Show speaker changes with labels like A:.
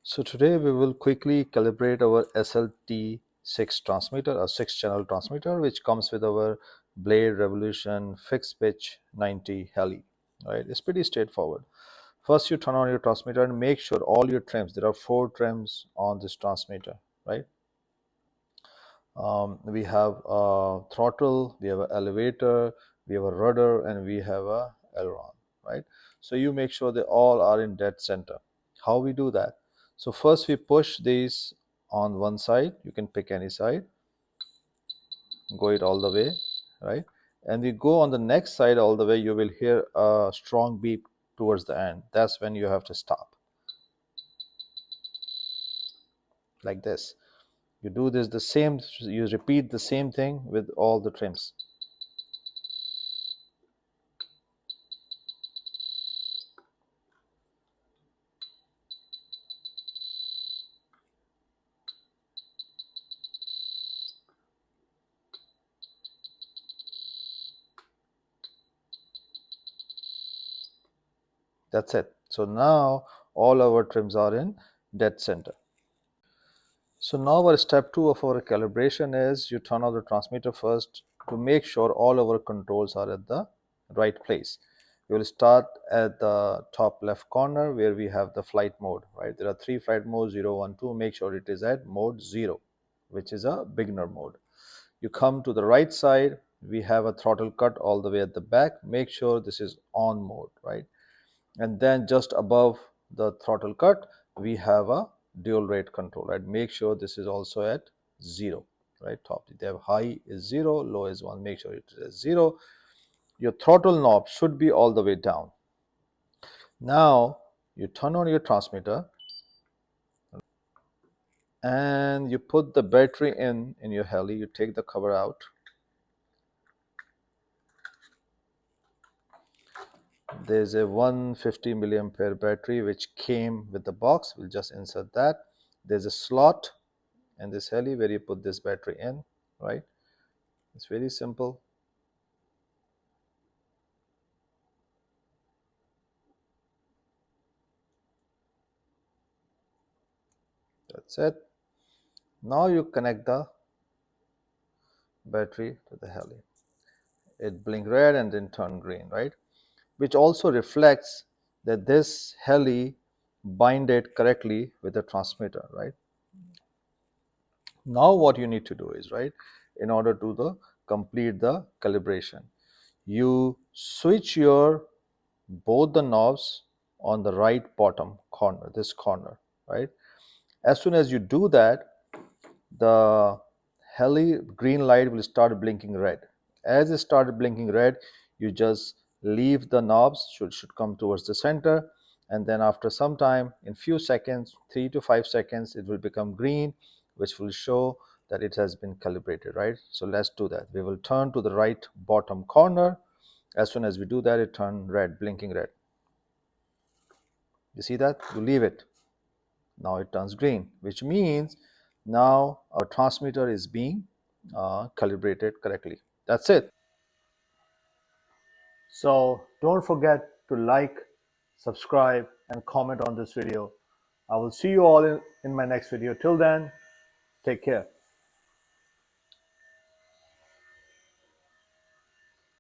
A: So today we will quickly calibrate our SLT6 transmitter, a 6-channel transmitter, which comes with our Blade Revolution fixed pitch 90 Heli. Right, it's pretty straightforward. First, you turn on your transmitter and make sure all your trims. There are 4 trims on this transmitter, right? We have a throttle, we have an elevator, we have a rudder, and we have a aileron, right? So you make sure they all are in dead center. How we do that? So first we push these on one side. You can pick any side, go it all the way, right? And we go on the next side all the way. You will hear a strong beep towards the end. That's when you have to stop, like this. You do this the same, you repeat the same thing with all the trims. That's it. So now all our trims are in dead center. So now our step 2 of our calibration is you turn on the transmitter first to make sure all our controls are at the right place. We will start at the top left corner where we have the flight mode, right? There are 3 flight modes, 0, 1, 2. Make sure it is at mode 0, which is a beginner mode. You come to the right side, we have a throttle cut all the way at the back. Make sure this is on mode, right? And then just above the throttle cut we have a dual rate control, right? Make sure this is also at 0, right? Top, they have high is 0, low is 1. Make sure it is at 0. Your throttle knob should be all the way down. Now you turn on your transmitter and you put the battery in your heli. You take the cover out. There's a 150 milliampere battery which came with the box. We'll just insert that. There's a slot in this heli where you put this battery in, right? It's very simple. That's it. Now you connect the battery to the heli. It blink red and then turn green, right? Which also reflects that this heli binded correctly with the transmitter, right? Now what you need to do is, right, in order to complete the calibration, you switch your both the knobs on the right bottom corner, this corner, right? As soon as you do that, the heli green light will start blinking red. As it started blinking red, you just leave the knobs, should come towards the center, and then after some time, in few seconds, 3 to 5 seconds, it will become green, which will show that it has been calibrated, right? So let's do that. We will turn to the right bottom corner. As soon as we do that, it turns red, blinking red. You see that? You leave it. Now it turns green, which means now our transmitter is being calibrated correctly. That's it. So don't forget to like, subscribe, and comment on this video. I will see you all in my next video. Till then, take care.